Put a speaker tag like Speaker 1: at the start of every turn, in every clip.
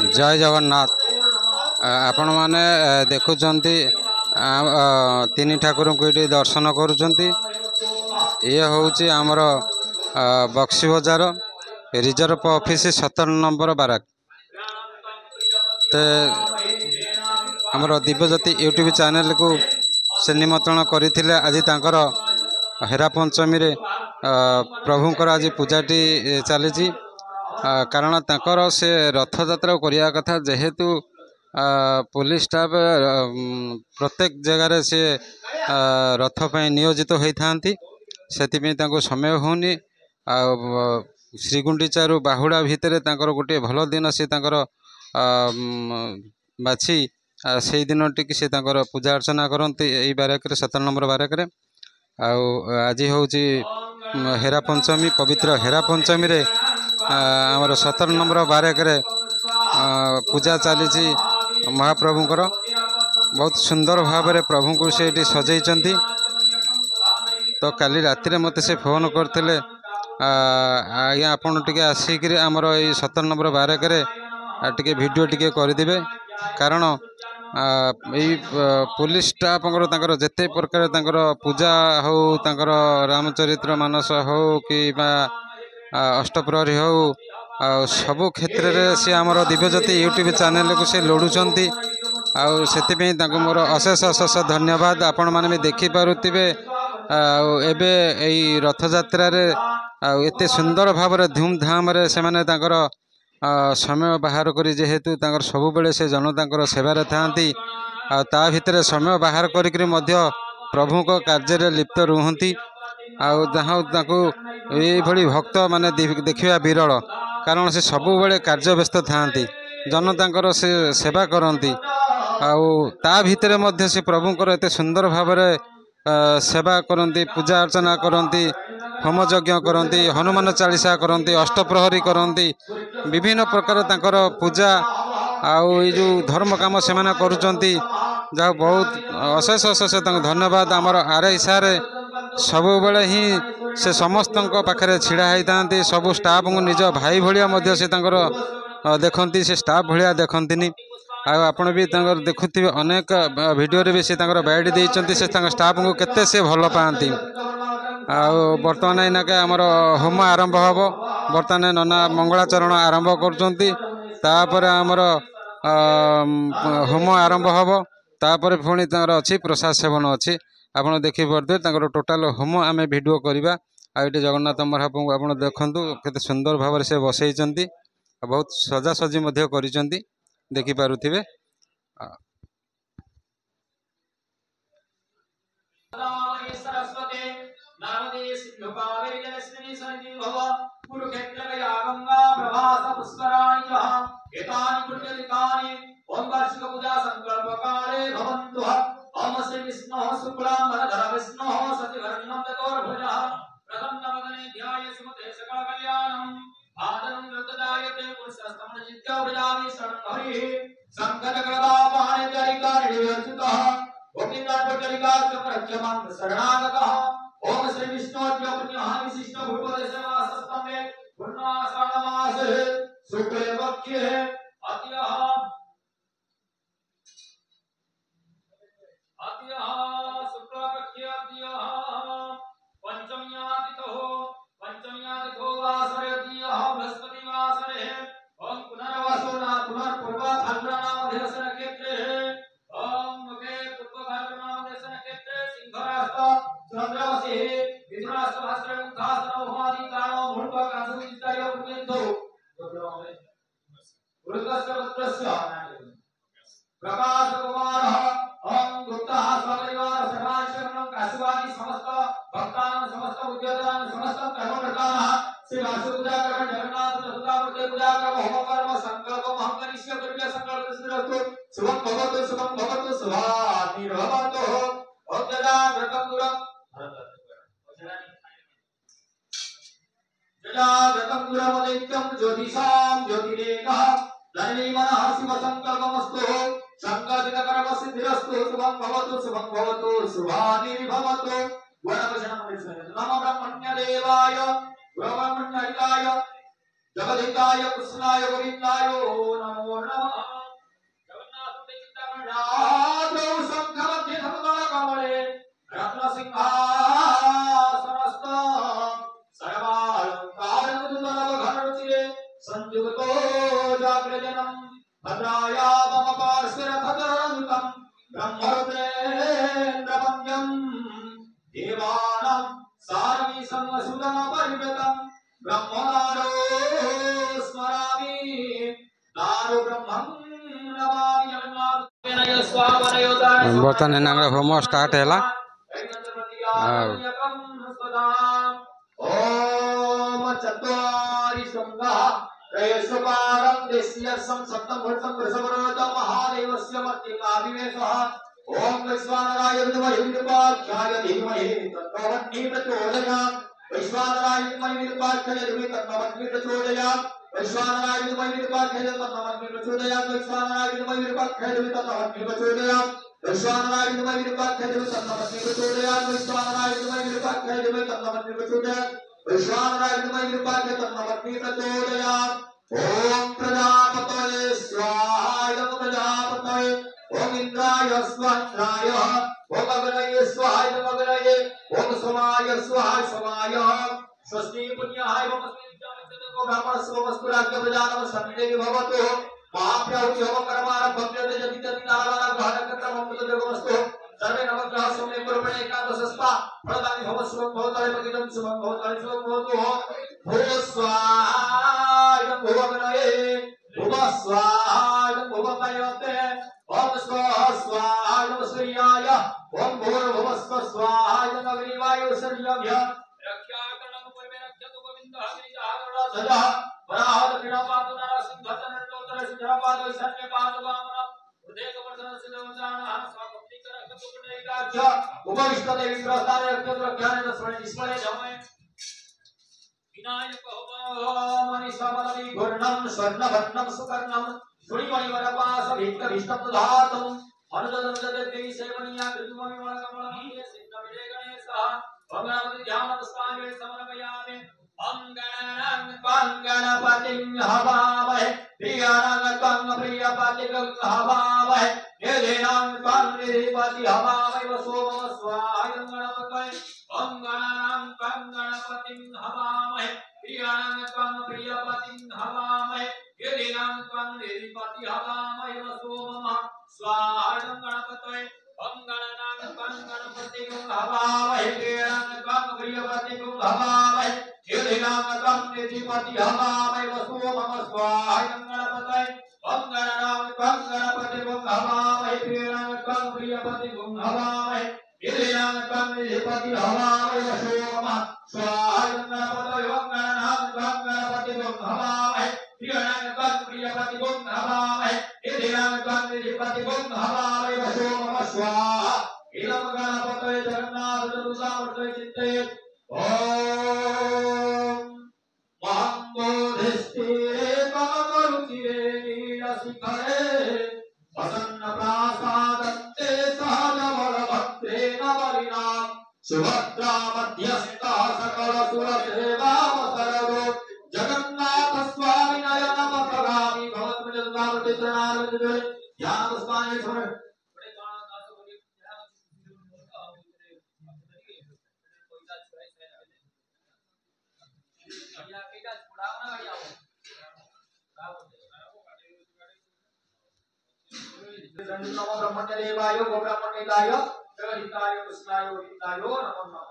Speaker 1: जय जगन्नाथ। आपण माने देखुचंती तीन ठाकुर को ये दर्शन करुचंती। ये हूँ आमर बक्सी बजार रिजर्व ऑफिस 17 नंबर बाराक। ते आमर दिव्यज्योति यूट्यूब चैनल को से निमंत्रण करथिले। आज तांकर हेरा पंचमी रे प्रभुंकर आज पूजाटी चली। कारण तांकर से रथ यात्रा करिया कथा जेहेतु पुलिस स्टाफ प्रत्येक जगार से रथ पर नियोजित होती से समय होनी। श्रीगुंडीचारू बाहुड़ा भितर गोटे भल दिन से बाछी से दिन टी से पूजा अर्चना करते यही बारक 17 नंबर बारक। आज हूँ हेरा पंचमी पवित्र हेरा पंचमी रे आमर 17 नंबर बारक पूजा चली। महाप्रभुंकर बहुत सुंदर भाव में प्रभु को से सजाई। तो काली राति मत से फोन करते आज्ञा आपन टे आसिक आमर ये 17 नंबर बारक टे वीडियो टे करदे। कारण यही पुलिस स्टाफ जिते प्रकार पूजा हो रामचरित्र मानस हो कि अष्टप्रहरी हो सबु क्षेत्र में सी आमर दिव्यज्योति यूट्यूब चैनल को से लोड़ुंट। आउ मोर अशेष अशेष धन्यवाद। आपण मैंने भी देखिपे एबे यही रथ यात्रा एते सुंदर भाव धूमधाम से माने समय बाहर कर जेहेतु सबु बेले से जनता सेवार था भितर समय बाहर कर प्रभु को कार्य लिप्त रुहति। ये भक्त माने देखा विरल कारण से सबु बेले कार्य व्यस्त था जनता से सेवा करती। ता भितर मध्य से प्रभुंकर एते सुंदर भाव सेवा करती पूजा अर्चना करती होम यज्ञ करती हनुमान चालीसा करती अष्टप्रहरी करती विभिन्न प्रकार तांकर पूजा आउ ये जो धर्म काम से करुँच। जहाँ बहुत अशेष अशेष धन्यवाद। आमर आरआई सार सबु बेले ही से समस्त पाखे छिड़ा होता सबू स्टाफ को निज भाई भाया से देखती से स्टाफ भाया देखती। आपण भी देखुवे अनेक वीडियो रे भी से बैड देते से स्टाफ को केते से भल पाती। बर्तमान इनाके आमर होम आरंभ हम बर्तमान नना मंगलाचरण आरंभ कर आमर होम आरंभ हम तापर पुणी अच्छी प्रसाद सेवन अच्छी आप देखिपे टोटाल होम आम वीडियो करवा। आईटे जगन्नाथ महाप्रभु आप देखु केते सुंदर भाव से बसई बहुत सजासजी कर देखिपे। ओम श्री विष्णु विशिष्ट शुक्ल पक्षे प्रकाश कुमार ओम गुप्ता स्वपरिवार सर्वांशरणं काशवानी समस्त भक्तानां समस्त उद्योगानां समस्त कर्मकर्तानां श्री वासुपूजा कर्म जगन्नाथ चतुर्थावर्ते पूजा कर्म होम कर्म संकल्प महंकरिष्य कर्म संकल्प सिद्धिरस्तु शुभं भवतु शुभानि भवतु ओम जया व्रतं दूरं जया व्रतं दूरमदैत्यं ज्योतिषां ज्योतिरेकः धरणी मनः शिव संकल्पमस्तु संकल्पितकर्म सिद्धिरस्तु शुभं भवतु शुभानि भवतु नमो ब्रह्मण्य देवाय ब्रह्मण्य हिताय जगदिताय कृष्णाय गोविंदाय नमो नमः।
Speaker 2: संयुक्तो जागृजनम भद्राया मम पार्श्वरथगरनुतं ब्रह्मरुद्रेन्द्रवन्द्यं देवानां सारमि संवसुतमपरिवृतं ब्रह्मनारो स्मरामि नारो ब्रह्मं नमामि यन्नाथेन स्वावनयोदाय
Speaker 1: बर्तमान होम स्टार्ट है
Speaker 2: ओम चत्वारि शृंगः त्रयस्वपारं देश्यसं सप्तम भूतं वृषभरतं महादेवस्य मर्तिकाभिवेशः ओम वैश्वानराय विद्महे विरूपाख्याय धीमहि तन्नो वह्नि प्रचोदयात् वैश्वानराय विद्महे विरूपाख्याय धीमहि तन्नो वह्नि प्रचोदयात् वैश्वानराय विद्महे विरूपाख्याय तन्नो वह्नि प्रचोदयात् वैश्वानराय विद्महे विरूपाख्याय धीमहि तन्नो वह्नि प्रचोदयात् वैश्वानराय विद्महे विरूपाख्याय धीमहि तन्नो वह्नि प्रचोदयात् वैश्वानराय विद्महे विरूपाख्याय धीमहि तन्नो वह्नि प्रचोदयात् वैश्वानराय विद्महे विरूपाख्याय तन्नो वह्नि प्रचोदयात् ओम प्रजापतये स्वाहा इदं प्रजापतये ओम इंद्राय स्वाहाय ओम अग्नये स्वाहा इदं अग्नये ओम सोमाय स्वाहा सोमाय स्वस्ति पुण्याय ओम अस्मिन् ब्राह्मण सोमस्तु राज्य प्रजानम सन्निधि भवतु महाप्राहुति होम कर्मारम्भं यदि नारायण ग्रहणकर्तमं जगमस्तु सर्वे नवग्रह सोमे कुर्वणे एकादशस्ता फलदानि भव शुभं भवताय पतितं शुभं भवताय शुभं भवतु भो स्वाहा इदं भुवगणये भुव स्वाहा इदं भुवमयते ओम स्वाहा स्वाहा इदं सूर्याय ओम भूर्भुवस्व स्वाहा इदं अग्निवायु सर्याभ्य रक्षाकरणं पूर्वे रक्षतु गोविन्दः गिरिजागरुडध्वजः वराह दक्षिणपादो नरसिंहतनन्दोत्तर सिंहपादो ईशान्यपादो वामनः हृदयकवर्धनः सिद्धवंशानः स्वापत्तिकरक्षतुकुटैकाच्च उपविष्टदेवी प्रस्थाने रक्षतुरज्ञाने तस्मणे निस्मले धमे विनायक मनीषामलि घूर्णं स्वर्णवर्णं सुवर्णं श्रीमणिवरपासभिष्टं दधातम् अनुददनुदते सेवनीया कृतुमविमलकमलमध्ये सिद्धविजय गणेशः भगवति ध्यानपुष्पाञ्जलि समर्पयामि गणपतिं हवामहे प्रियं प्रियपतिं हवामहे निधिनां निधिपति हवामहे वसोम स्वाहा गणपतये गणपतिं हवामहे प्रियं प्रियपतिं हवामहे निधिनां निधिपति हवामहे वसोम स्वाहा गणपतये गणपतिं हवामहे प्रियं प्रियपतिं हवामहे निधिनां निधिपति हवामहे वसोम स्वाहा गणपतये गणपतिं हवामहे प्रियं प्रियपतिं हवामहे निधिनां निधिपति हवामहे वसोम स्वाहा गणपतये गणपतिं हवामहे प्रियं प्रियपतिं हवामहे निधिनां निधिपतिं हवामहे वसोम स्वाहा इदं गणपतये जगन्नाथ चतुर्सामर्थ्ये चिन्तयेत् ओम महाबोधिस्थिरे कमरुचिरे नीलशिखरे वसन्नप्रासादन्ते सहजबलभद्रे नवलिनां सुभद्रा मध्यस्थः सकलसुरसेवावसरदो जगन्नाथ स्वामी नयनपथगामी भवत्प्रजन्मावृते चरणारविन्दे ध्यानपुष्पाञ्जलि समर्पयामि नमो ब्रह्मण्यदेवाय गो ब्रह्मण्यदाय जगहिताय कृष्णाय गोविन्दाय नमो नमः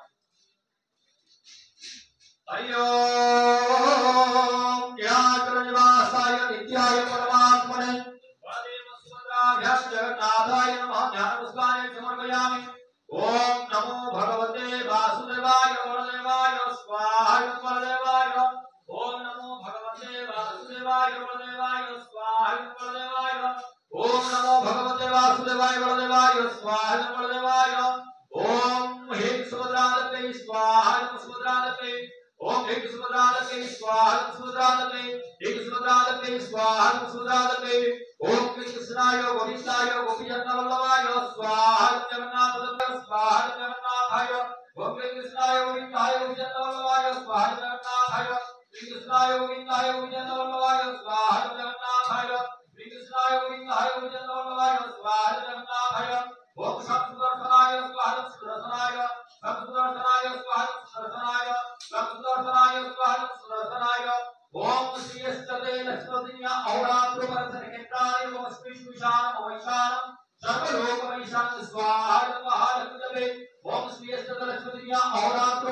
Speaker 2: हरि ओम ज्ञाननिवासाय नित्याय परमात्मने वादेव सुभद्राभ्यां जगन्नाथाय नमः ध्यानपुष्पाञ्जलि समर्पयामि ओम नमो भगवते वासुदेवाय वरदेवाय स्वाहा वरदेवाय ओम नमो भगवते वासुदेवाय वरदेवाय स्वाहा वरदेवाय ओम नमो भगवते वासुदेवाय वरदेवाय स्वाहा वरदेवाय ओम ह्रीं सुभद्रादते स्वाहा सुभद्रादते ओम ह्रीं सुभद्रादते स्वाहा सुभद्रादते ह्रीं सुभद्रादते स्वाहा सुभद्रादते ओम कृष्णाय गोविन्दाय गोपीजनवल्लभाय स्वाहा जगन्नाथ स्वाहा जगन्नाथाय ओम कृष्णाय गोविन्दाय गोपीजनवल्लभाय स्वाहा जगन्नाथाय कृष्णाय गोविन्दाय गोपीजनवल्लभाय स्वाहा जगन्नाथाय कृष्णाय गोविन्दाय गोपीजनवल्लभाय स्वाहा जगन्नाथाय ओम सुदर्शनाय स्वाहा सुदर्शनाय सुदर्शनाय स्वाहा सुदर्शनाय सुदर्शनाय स्वाहा सुदर्शनाय ओम श्रीयस्तते सर्वलोकमैशानं स्वाहा महालक्ष्मी ओम श्री लक्ष्मी अहोरात्र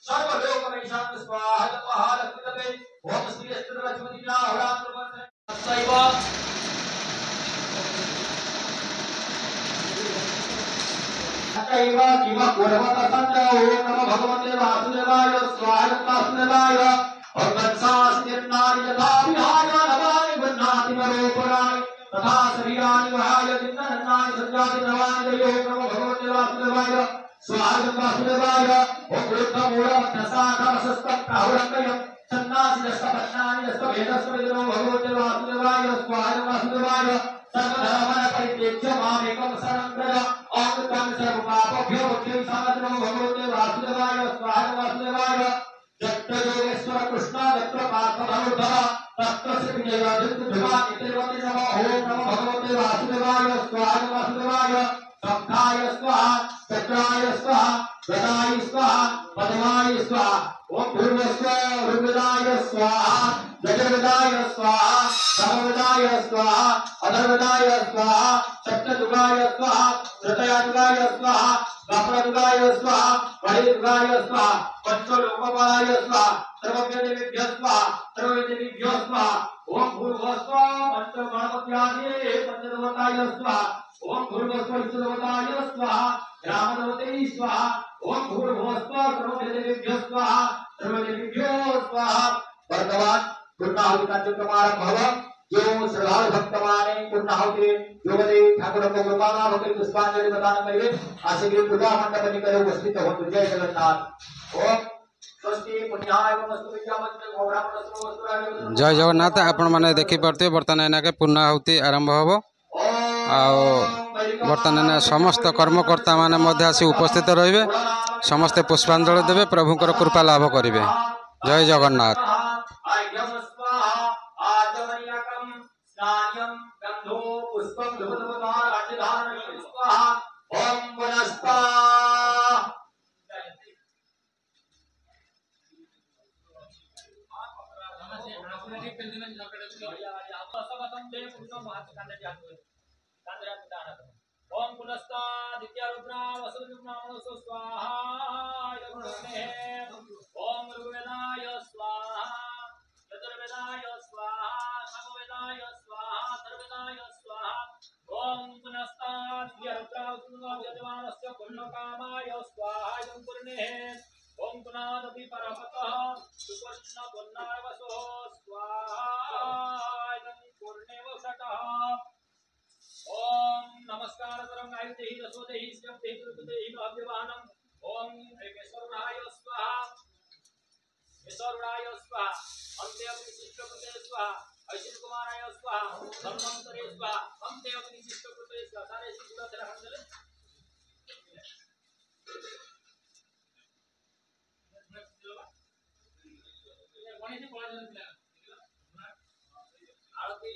Speaker 2: सर्वलोकमैशानं स्वाहा महालक्ष्मी ओम श्री लक्ष्मी अहोरात्र तथैव किम कुर्वत सञ्च ओम नमो भगवते वासुदेवाय स्वाहा वासुदेवाय भगवत्सास्तिर्नारि यथा विहाय नवानि गृह्णाति नरोपराणि तथा शरीराणि वहाय चित्तनन्नानि सञ्जाति नवानि दयो नमो भगवते वासुदेवाय स्वाहा वासुदेवाय ओम वृद्धमूलमध्यशाखरसस्तप्राहुरङ्गयम् सन्नासिदस्तपन्नानि दस्तभेदस्वविदो भगवते वासुदेवाय स्वाहा वासुदेवाय सर्वधर्मः परित्यज्य मामेकं शरणं व्रज अमृतं सर्वपापभ्यो मुक्तिं साधनं भगवते वासुदेवाय स्वाहा वासुदेवाय जत्र योगेश्वर कृष्ण जत्र पार्थभवतः तत्र श्री विजयादित्य नित्यवति नमः ओम नमो भगवते वासुदेवाय स्वाहा वासुदेवाय सप्ताय स्वाहा चक्राय स्वाहा गदाय स्वाहा पद्माय स्वाहा ओम भूर्भुवस्सुः ऋग्वेदाय स्वाहा यजुर्वेदाय स्वाहा सामवेदाय स्वाहा अथर्ववेदाय स्वाहा सप्तयुगाय स्वाहा त्रययुगाय स्वाहा द्वापरयुगाय स्वाहा कलियुगाय स्वाहा पंचलोकपालाय स्वाहा सर्वज्ञदेवेभ्यः स्वाहा सर्वदेवेभ्यो स्वाहा ओम भूर्भुवस्सुः पंचगणपत्यादि पंचदेवताय स्वाहा ओम भूर्भुवस्सुः विष्णुदेवताय स्वाहा रामदेवते स्वाहा ओम भूर्भुवस्सुः सर्वदेवेभ्यो स्वाहा सर्वदेवेभ्यो स्वाहा वर्तमान पूर्णाहुति कार्यक्रम आरंभ हुआ जो श्रद्धालु भक्तमाने पूर्णाहुति योगदे ठाकुर को कृपाना भक्ति पुष्पांजलि प्रदान करिए आशीर्वाद पूजा मंडप निकले उपस्थित हो जय जगन्नाथ ओम स्वस्ति पुण्याय वस्तु विद्यामंत्र गौरामनस्रो वस्तुराय
Speaker 1: जय जगन्नाथ आपण माने देखि परते बर्तमान एना के पूर्णाहुति आरंभ हबो आओ बर्तमान समस्त कर्मकर्ता माने मध्य आसी उपस्थित रहिबे समस्त पुष्पांजलि देबे प्रभुकर कृपा लाभ करिवे जय जगन्नाथ
Speaker 2: ओम पुनस्ता दित्य रुद्रा वसुदेवनामो स्वाहा ओम ऋग्वेदाय स्वाहा यजुर्वेदाय स्वाहा सामवेदाय स्वाहा अथर्ववेदाय स्वाहा ओम पुनस्ता दित्य रुद्रा वसुदेवनामस्य पुण्यकामाय स्वाहा यं पूर्णे ओम पुनादपि परमतः सुपर्ण पुन्नावसो स्वाहा यं पूर्णे वसतः ओम नमस्कार तरंग आयुतेहि रसोदेहि स्यप्तेहि कृतेहि अव्यवाहनम ओम केशवराय स्वाहा केशवराय स्वाहा अन्ते अग्निशिष्ट कृते स्वाहा ऐश्वर्य कुमाराय स्वाहा धर्मंतरे स्वाहा अन्ते अग्निशिष्ट कृते स्वाहा सारे सिद्ध तेरा हंदले आरती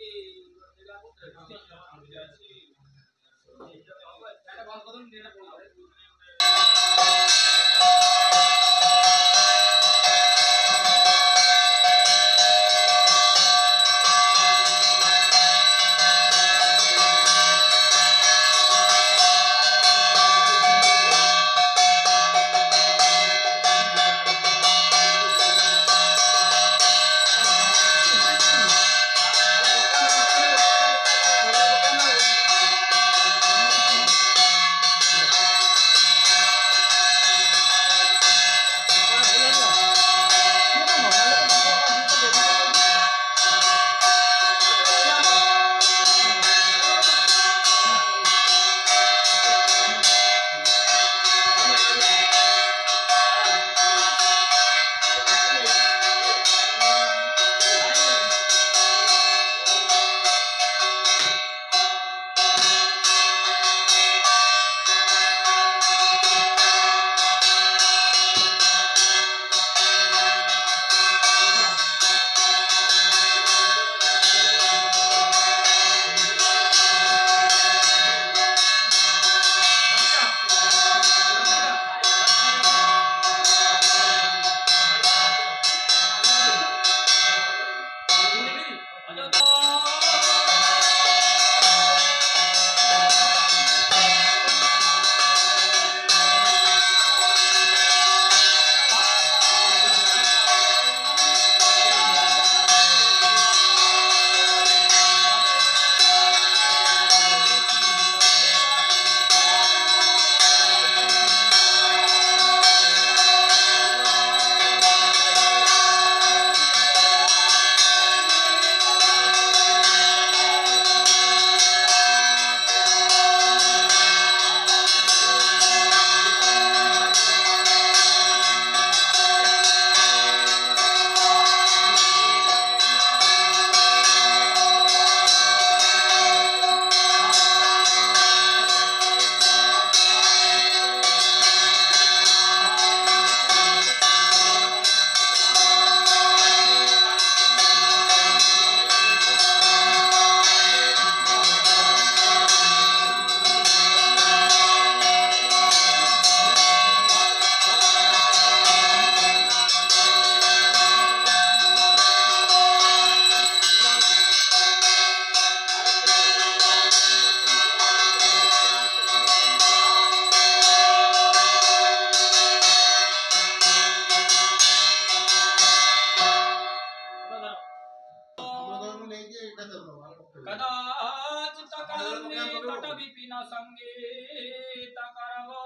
Speaker 3: कदाचित काले तट विपिन संगीत करवो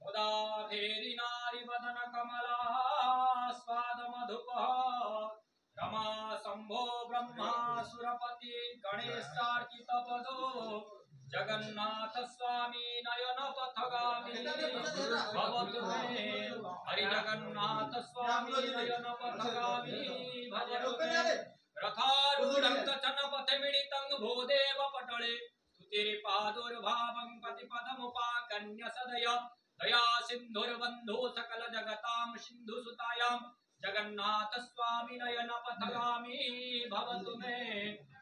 Speaker 3: मुदा फेरी नारी वदन कमला स्वाद मधुप रमा शंभो ब्रह्मा सुरपति गणेशार्चित पदो जगन्नाथ स्वामी नयन पथगामी भवतु मे हरि जगन्नाथ स्वामी नयन पथगामी भवतु मे रथारूढ़ं कचनपथमिडितं भूदेव पटले स्तुतिरिपादुर्भावं पतिपदमुपाकन्य सदय दया सिन्धुर्बन्धो सकल जगतां सिन्धुसुतायां जगन्नाथ स्वामी नयन पथगामी भवतु मे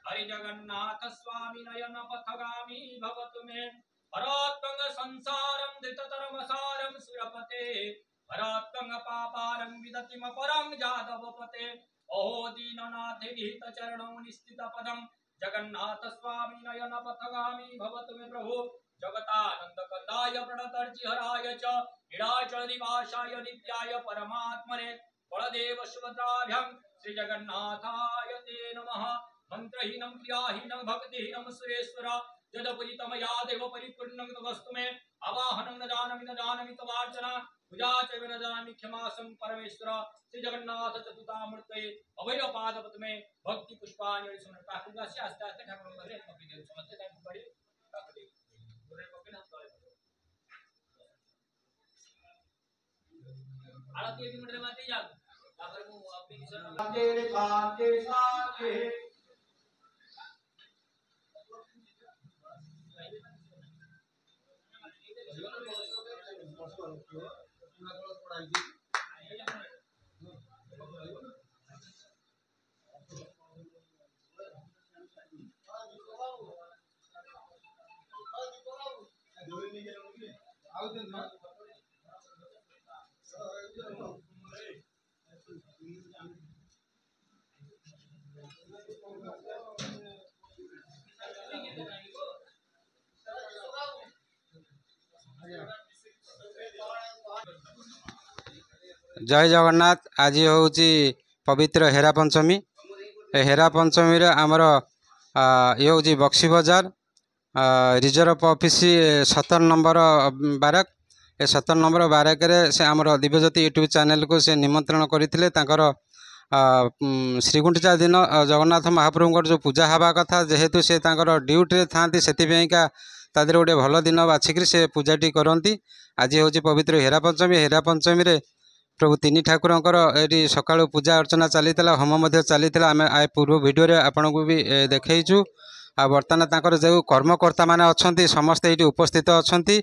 Speaker 3: हरि जगन्नाथ स्वामी नयन पथगामी भवतु मे हरत्वं संसारं धृततरमसारं सुरपते हरत्वं पापारं विदतिमपरं जादवपते अहो दीननाथे विहित चरणौ निस्थित पदं जगन्नाथ स्वामी नयन पथगामी भवतु मे प्रभु जगतानंद कंदाय प्रणतर्चिहराय च नीलाचल निवासाय नित्याय परमात्मने बलदेव सुभद्राभ्यां श्री जगन्नाथाय ते नमः मंत्रहीनं क्रियाहीनं भक्तिहीनं सुरेश्वर यदपूजितं या देव परिपूर्णं तवस्तु मे आवाहनं न जानामि तवार्चना पूजा च न जानामि क्षमासं परमेश्वर श्री जगन्नाथ चतुर्थामूर्तये अभय पादपद में भक्ति पुष्पांजलि समर्पण ठाकुर से आस्ते आस्ते ठाकुर को पकड़ी दे समझते टाइम पकड़ी पकड़ी पूरे पकड़े हम तोड़े आरती की मंडली में जा तापर को अपनी
Speaker 2: तेरे कांटे साके
Speaker 1: जय जगन्नाथ। आज हूँ पवित्र हेरा पंचमी। हेरा पंचमी आमर ये हूँ बक्सी बजार रिजर्व ऑफिस 17 नंबर बारक। ए 17 नंबर बारक से आमर दिव्यज्योति यूट्यूब चैनल को से निमंत्रण करते श्रीगुंठिचा दिन जगन्नाथ महाप्रभुଙ୍କର जो पूजा हवा कथा जेहेतु से ड्यूटी था से तादेर गोटे भल दिन बाछिक से पूजाटी करती। आज हूँ पवित्र हेरा पंचमी। हेरा पंचमी रे प्रभु तीन ठाकुरंकर ये सकाळु पूजा अर्चना चली होम चली आम पूर्व भिडियो आपन को भी देखु। आ बर्तमान तांकर जो कर्मकर्ता माने अछंती समस्ते ये उपस्थित अछंती।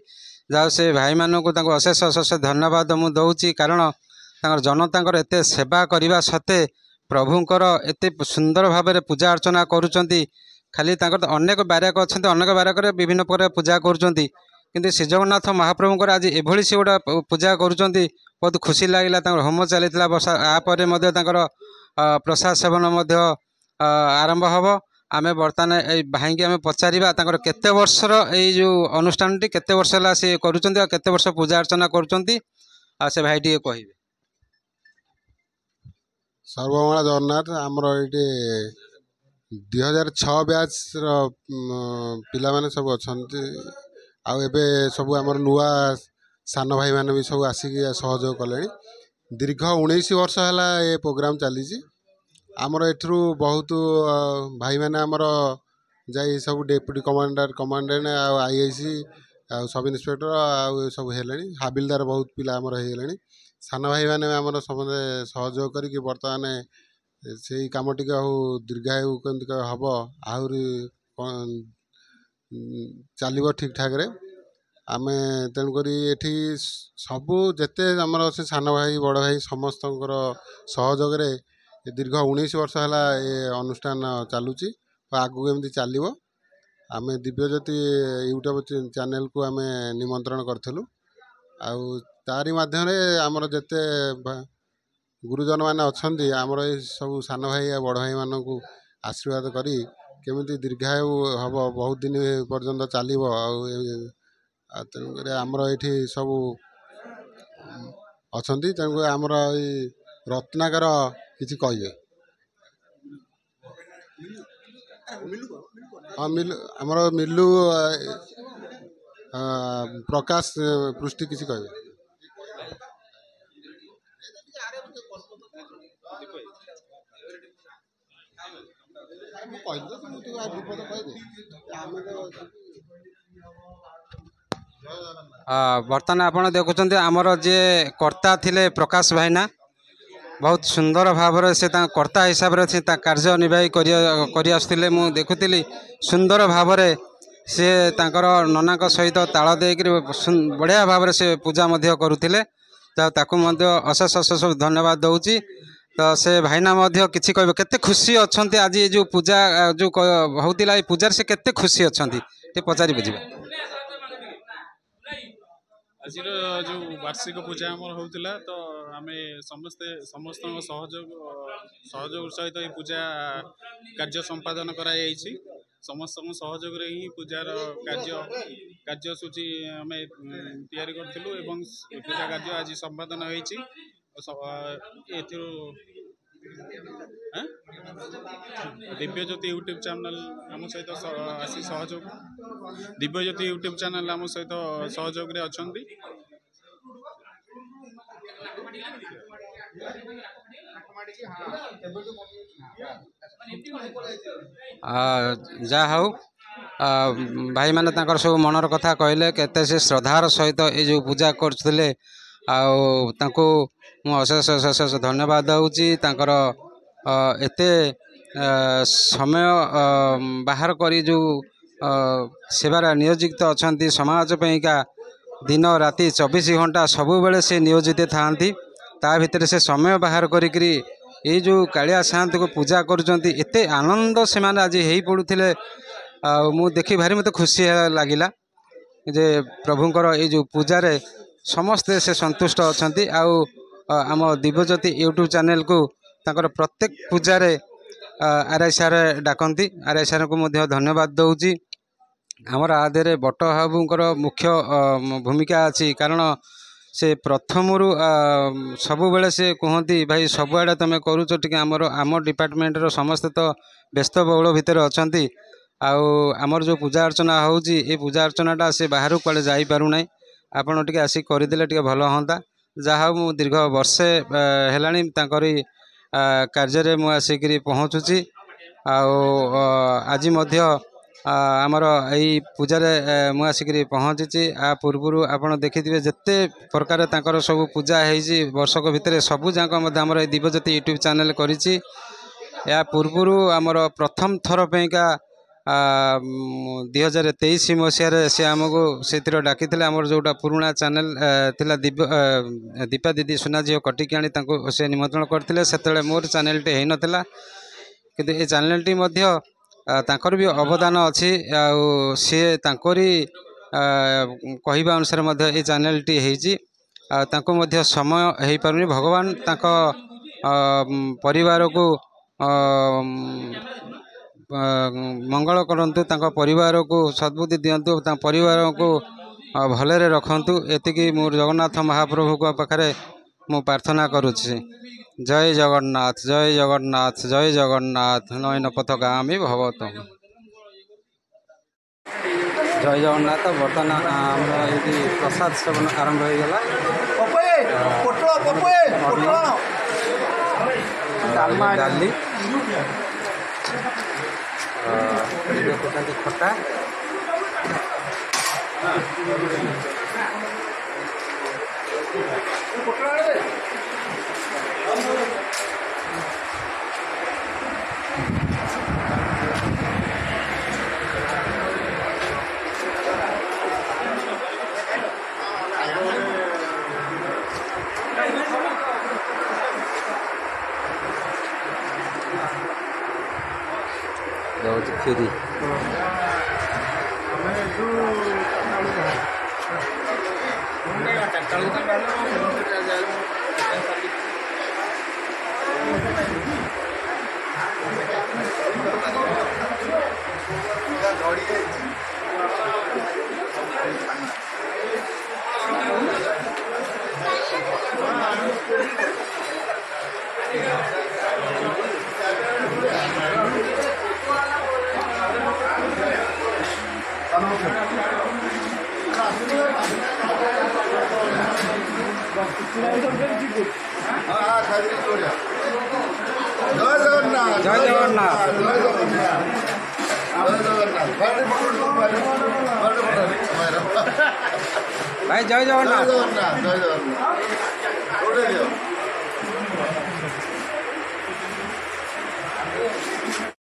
Speaker 1: जाओ से भाई मानक अशेष अशेष धन्यवाद मु दौची कारण जनतांकर एते सेवा करने सत्ते प्रभुंकर एते सुंदर भाव में पूजा अर्चना करुचंती। खाली अनेक बारक अच्छा अनेक बारक विभिन्न प्रकार पूजा करुचंती किंतु श्री जगन्नाथ महाप्रभुंकर आज एभली से गोटा पूजा करुचंती। बहुत खुशी लागला। होम चली आपर प्रसाद सेवन आरंभ हम। आमे बर्तमान भाई की आमे पचारिबा केते वर्षर ये जो अनुष्ठान टी केते वर्ष है सी करुचंती और केते वर्ष पूजा अर्चना करुचंती आ से भाई टी कहिबे।
Speaker 4: सर्वमंगला जगन्नाथ आमर ये 2006 बैच पिला माने सब अछंती। आबे सब आमर नुआ सान भाई माने भी सब आसिक सहयोग कले। दीर्घ 19 वर्ष है ये प्रोग्राम चली। आमर एठरू बहुत भाई माने आमर जाई सब deputy commander commandant IIC sub inspector आ सब हेले। हाबिलदार बहुत पिला आमर हेले। सान भाई माने आमर समझे सहयोग करी बर्तमान से कम टी दीर्घायु केमती हम आहरी चलो ठीक ठाक रे। आम तेणुक ये सबू जिते आमर अच्छे सान भाई बड़ भाई समस्त सहयोग रे दीर्घ 19 वर्ष है ये अनुष्ठान चलुची आगू एमती चलो। आम दिव्यज्योति यूट्यूब चैनल को आम निमंत्रण करूँ तारी माध्यम आमर जिते गुरुजन मैंने अच्छा आमर ये सब सान भाई बड़ भाई मान को आशीर्वाद करी केमी दीर्घायु हम बहुत दिन पर्यंत चलो। तेणुक आमर ये सब अच्छा तेणुक आमर रत्नाकर किसी कहे। हाँ मिलू आमर मिलू प्रकाश पृष्टि किसी कहे
Speaker 1: बर्तमान आपण देखुं आमर जे कर्ता थिले प्रकाश भाईना बहुत सुंदर भाव से कर्ता हिसाब से कार्य निर्वाही कर आसुले मु देखुली सुंदर भाव से तांकर नना सहित ताल देकर बढ़िया भाव से पूजा करुले ताकू अशेष अशेष धन्यवाद दूची तो से भाईना किसी कह केते खुशी अच्छा आज ये जो पूजा जो होता पूजार से केते खुशी अच्छा पचारि बुझे
Speaker 5: आज जो वार्षिक पूजा आम होता तो आम समस्त सहयोग सहित ये पूजा कार्य संपादन कराई समस्त सहयोग ही पूजार कार्यसूची आम तैयारी करूँ एवं पूजा कार्य आज संपादन होती दिव्यज्योति यूट्यूब चैनल आम सहित आसी सहयोग दिव्यज्योति यूट्यूब चैनल आम सहित सहयोग रे अछंती
Speaker 1: जा हूँ भाई मैंने सब मनर कथा कहले केते से श्रद्धार सहित ये जो पूजा करते अशेष अशेष धन्यवाद दूची एते समय बाहर करी जो सेवार नियोजित अच्छा समाज का दिन राति 24 घंटा सबु बेले से नियोजित था ता भितर से समय बाहर करी ये जो कालिया सात को पूजा करुँच एते आनंद से माने आज हो पड़ुले मु देखी भारी मत खुशी लगिला जे प्रभुंकर ये जो पूजा रे समस्ते से संतुष्ट अच्छा आम दिव्यज्योति यूट्यूब चैनल को तांकर प्रत्येक पूजा रे आरएसआर डाकती आरएसआर को मध्य धन्यवाद दूची आमर आधे बट बाबूंकर मुख्य भूमिका अच्छी कारण से प्रथम सबु बेले से कहती भाई सबुआड़े तुम करुच टे आम डिपार्टमेंट रो समस्ते तो व्यस्त बहुल भितर अच्छा आमर जो पूजा अर्चना होची ये पूजा अर्चनाटा से बाहर कुआड़े जाई पारु नाही आपण टिके आसी करदेले टिके भल होंता जहाँ मु दीर्घ वर्षे हेलाणी तांकरी कार्य मु आसिक पहुँचुची आज आमर यही पूजा मु आसिक पहुँची आ पूर्व आपड़ देखिथे जिते प्रकार तांकर सब पूजा है वर्षक भितर सबू जाक आमर दिव्यज्योति यूट्यूब चैनल करिछि या पूर्व आमर प्रथम थर पैका 2023 मसीह से आमको से डाकी आमर जोटा पुराणा चैनल थिला दिव्य दीपा दीदी सुना झील कटिकी आनी से निमंत्रण करते से मोर चैनल टे होता किंतु ये चैनल टी तांकर भी अवदान अच्छी सी तांकरी कहवा अनुसार ये चैनल टी होती समय हो पारुनी भगवान तांको परिवार को मंगल करंतु तांको परिवार को सद्बुद्धि दिंतु परिवार को भलरे रखंतु एतिकी मोर जगन्नाथ महाप्रभु को पाखरे मु प्रार्थना करुछि जय जगन्नाथ जय जगन्नाथ जय जगन्नाथ नयन पथगामी भवत जय जगन्नाथ बर्तमान आम ये प्रसाद सेवन आरंभ हो गला डाली खटा खीरी ଜୟ ଜଗନ୍ନାଥ।
Speaker 4: ଜୟ ଜଗନ୍ନାଥ।
Speaker 1: ଭାଇ ଜୟ ଜଗନ୍ନାଥ।
Speaker 4: ଜୟ ଜଗନ୍ନାଥ।